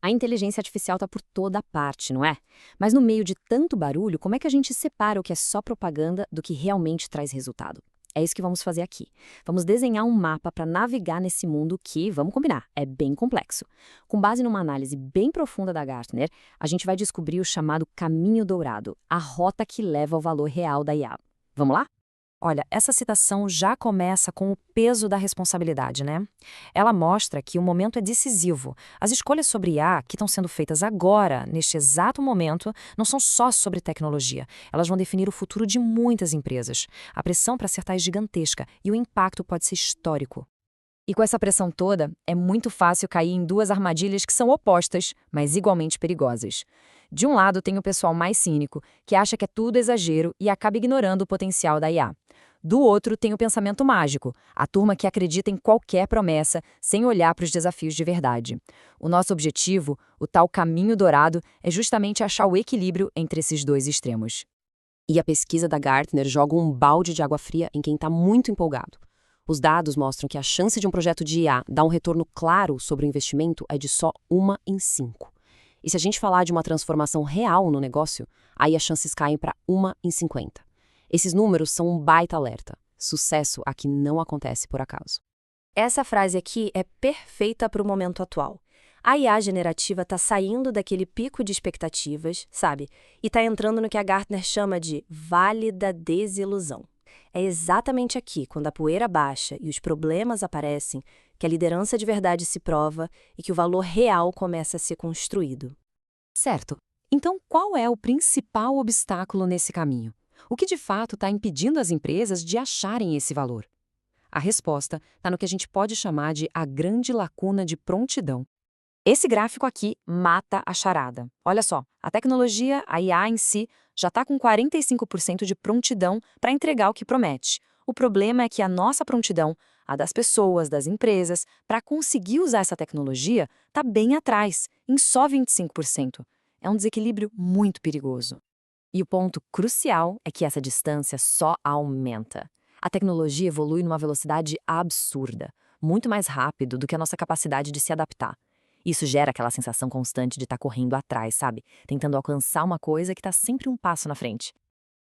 A inteligência artificial está por toda parte, não é? Mas no meio de tanto barulho, como é que a gente separa o que é só propaganda do que realmente traz resultado? É isso que vamos fazer aqui. Vamos desenhar um mapa para navegar nesse mundo que, vamos combinar, é bem complexo. Com base numa análise bem profunda da Gartner, a gente vai descobrir o chamado caminho dourado, a rota que leva ao valor real da IA. Vamos lá? Olha, essa citação já começa com o peso da responsabilidade, né? Ela mostra que o momento é decisivo. As escolhas sobre IA que estão sendo feitas agora, neste exato momento, não são só sobre tecnologia. Elas vão definir o futuro de muitas empresas. A pressão para acertar é gigantesca e o impacto pode ser histórico. E com essa pressão toda, é muito fácil cair em duas armadilhas que são opostas, mas igualmente perigosas. De um lado, tem o pessoal mais cínico, que acha que é tudo exagero e acaba ignorando o potencial da IA. Do outro, tem o pensamento mágico, a turma que acredita em qualquer promessa, sem olhar para os desafios de verdade. O nosso objetivo, o tal caminho dourado, é justamente achar o equilíbrio entre esses dois extremos. E a pesquisa da Gartner joga um balde de água fria em quem está muito empolgado. Os dados mostram que a chance de um projeto de IA dar um retorno claro sobre o investimento é de só 1 em 5. E se a gente falar de uma transformação real no negócio, aí as chances caem para 1 em 50. Esses números são um baita alerta. Sucesso aqui não acontece por acaso. Essa frase aqui é perfeita para o momento atual. A IA generativa está saindo daquele pico de expectativas, sabe? E está entrando no que a Gartner chama de vale da desilusão. É exatamente aqui, quando a poeira baixa e os problemas aparecem, que a liderança de verdade se prova e que o valor real começa a ser construído. Certo. Então, qual é o principal obstáculo nesse caminho? O que de fato está impedindo as empresas de acharem esse valor? A resposta está no que a gente pode chamar de a grande lacuna de prontidão. Esse gráfico aqui mata a charada. Olha só, a tecnologia, a IA em si, já está com 45% de prontidão para entregar o que promete. O problema é que a nossa prontidão, a das pessoas, das empresas, para conseguir usar essa tecnologia, está bem atrás, em só 25%. É um desequilíbrio muito perigoso. E o ponto crucial é que essa distância só aumenta. A tecnologia evolui numa velocidade absurda, muito mais rápido do que a nossa capacidade de se adaptar. Isso gera aquela sensação constante de estar correndo atrás, sabe? Tentando alcançar uma coisa que está sempre um passo na frente.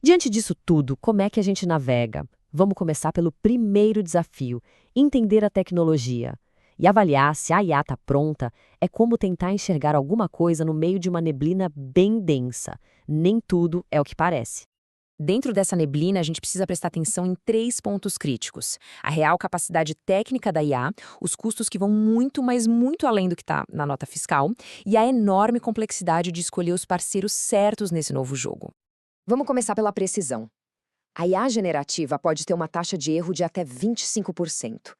Diante disso tudo, como é que a gente navega? Vamos começar pelo primeiro desafio, entender a tecnologia. E avaliar se a IA está pronta é como tentar enxergar alguma coisa no meio de uma neblina bem densa. Nem tudo é o que parece. Dentro dessa neblina, a gente precisa prestar atenção em 3 pontos críticos. A real capacidade técnica da IA, os custos que vão muito, mas muito além do que está na nota fiscal, e a enorme complexidade de escolher os parceiros certos nesse novo jogo. Vamos começar pela precisão. A IA generativa pode ter uma taxa de erro de até 25%.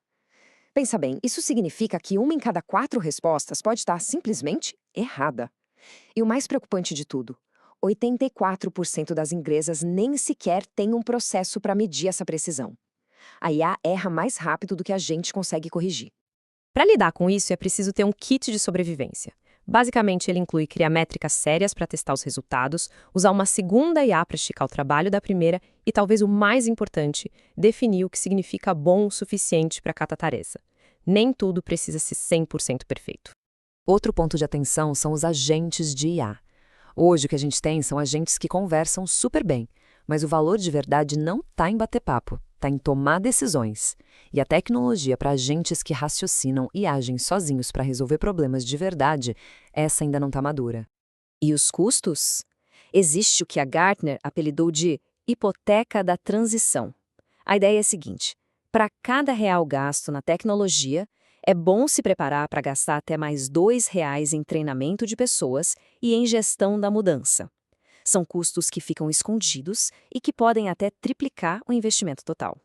Pensa bem, isso significa que 1 em cada 4 respostas pode estar simplesmente errada. E o mais preocupante de tudo, 84% das empresas nem sequer têm um processo para medir essa precisão. A IA erra mais rápido do que a gente consegue corrigir. Para lidar com isso, é preciso ter um kit de sobrevivência. Basicamente, ele inclui criar métricas sérias para testar os resultados, usar uma segunda IA para esticar o trabalho da primeira e, talvez o mais importante, definir o que significa bom o suficiente para cada tarefa. Nem tudo precisa ser 100% perfeito. Outro ponto de atenção são os agentes de IA. Hoje o que a gente tem são agentes que conversam super bem, mas o valor de verdade não está em bater papo, está em tomar decisões. E a tecnologia para agentes que raciocinam e agem sozinhos para resolver problemas de verdade, essa ainda não está madura. E os custos? Existe o que a Gartner apelidou de hipoteca da transição. A ideia é a seguinte: para cada real gasto na tecnologia, é bom se preparar para gastar até mais R$ 2 em treinamento de pessoas e em gestão da mudança. São custos que ficam escondidos e que podem até triplicar o investimento total.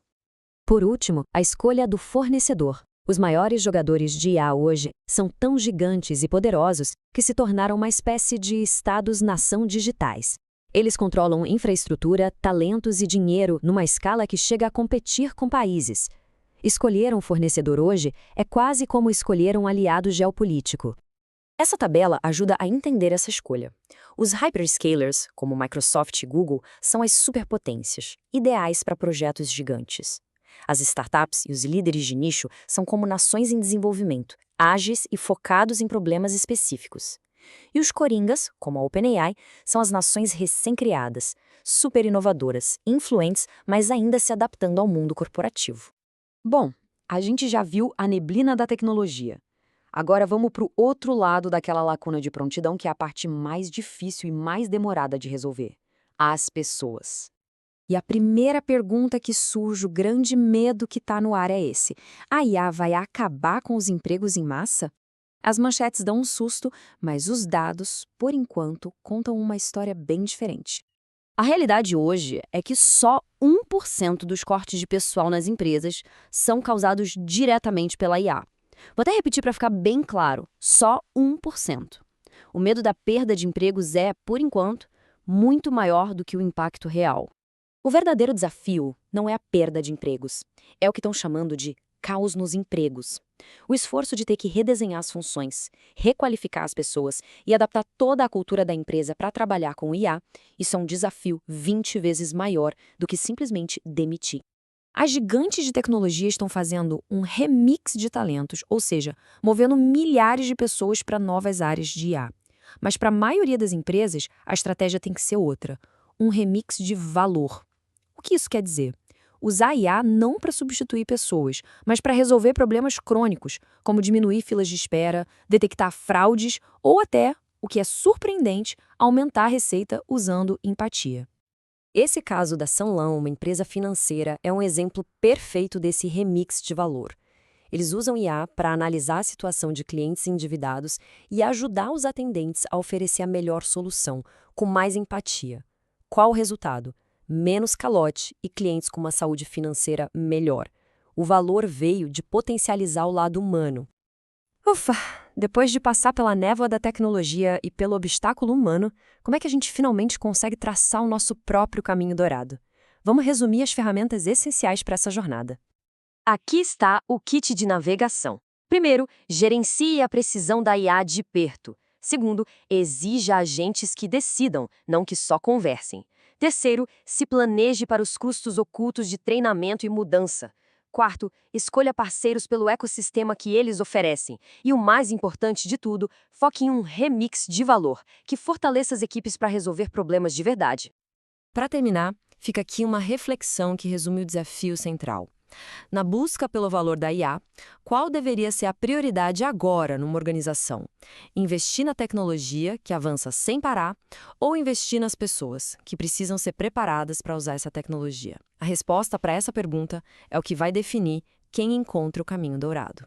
Por último, a escolha do fornecedor. Os maiores jogadores de IA hoje são tão gigantes e poderosos que se tornaram uma espécie de estados-nação digitais. Eles controlam infraestrutura, talentos e dinheiro numa escala que chega a competir com países. Escolher um fornecedor hoje é quase como escolher um aliado geopolítico. Essa tabela ajuda a entender essa escolha. Os hyperscalers, como Microsoft e Google, são as superpotências, ideais para projetos gigantes. As startups e os líderes de nicho são como nações em desenvolvimento, ágeis e focados em problemas específicos. E os coringas, como a OpenAI, são as nações recém-criadas, super inovadoras, influentes, mas ainda se adaptando ao mundo corporativo. Bom, a gente já viu a neblina da tecnologia. Agora vamos para o outro lado daquela lacuna de prontidão, que é a parte mais difícil e mais demorada de resolver: as pessoas. E a primeira pergunta que surge, o grande medo que está no ar é esse: a IA vai acabar com os empregos em massa? As manchetes dão um susto, mas os dados, por enquanto, contam uma história bem diferente. A realidade hoje é que só 1% dos cortes de pessoal nas empresas são causados diretamente pela IA. Vou até repetir para ficar bem claro: só 1%. O medo da perda de empregos é, por enquanto, muito maior do que o impacto real. O verdadeiro desafio não é a perda de empregos, é o que estão chamando de caos nos empregos. O esforço de ter que redesenhar as funções, requalificar as pessoas e adaptar toda a cultura da empresa para trabalhar com o IA, isso é um desafio 20 vezes maior do que simplesmente demitir. As gigantes de tecnologia estão fazendo um remix de talentos, ou seja, movendo milhares de pessoas para novas áreas de IA. Mas para a maioria das empresas, a estratégia tem que ser outra: um remix de valor. O que isso quer dizer? Usar IA não para substituir pessoas, mas para resolver problemas crônicos, como diminuir filas de espera, detectar fraudes ou até, o que é surpreendente, aumentar a receita usando empatia. Esse caso da Sanlam, uma empresa financeira, é um exemplo perfeito desse remix de valor. Eles usam IA para analisar a situação de clientes endividados e ajudar os atendentes a oferecer a melhor solução, com mais empatia. Qual o resultado? Menos calote e clientes com uma saúde financeira melhor. O valor veio de potencializar o lado humano. Ufa! Depois de passar pela névoa da tecnologia e pelo obstáculo humano, como é que a gente finalmente consegue traçar o nosso próprio caminho dourado? Vamos resumir as ferramentas essenciais para essa jornada. Aqui está o kit de navegação. Primeiro, gerencie a precisão da IA de perto. Segundo, exija agentes que decidam, não que só conversem. Terceiro, se planeje para os custos ocultos de treinamento e mudança. Quarto, escolha parceiros pelo ecossistema que eles oferecem. E o mais importante de tudo, foque em um remix de valor, que fortaleça as equipes para resolver problemas de verdade. Para terminar, fica aqui uma reflexão que resume o desafio central. Na busca pelo valor da IA, qual deveria ser a prioridade agora numa organização? Investir na tecnologia, que avança sem parar, ou investir nas pessoas, que precisam ser preparadas para usar essa tecnologia? A resposta para essa pergunta é o que vai definir quem encontra o caminho dourado.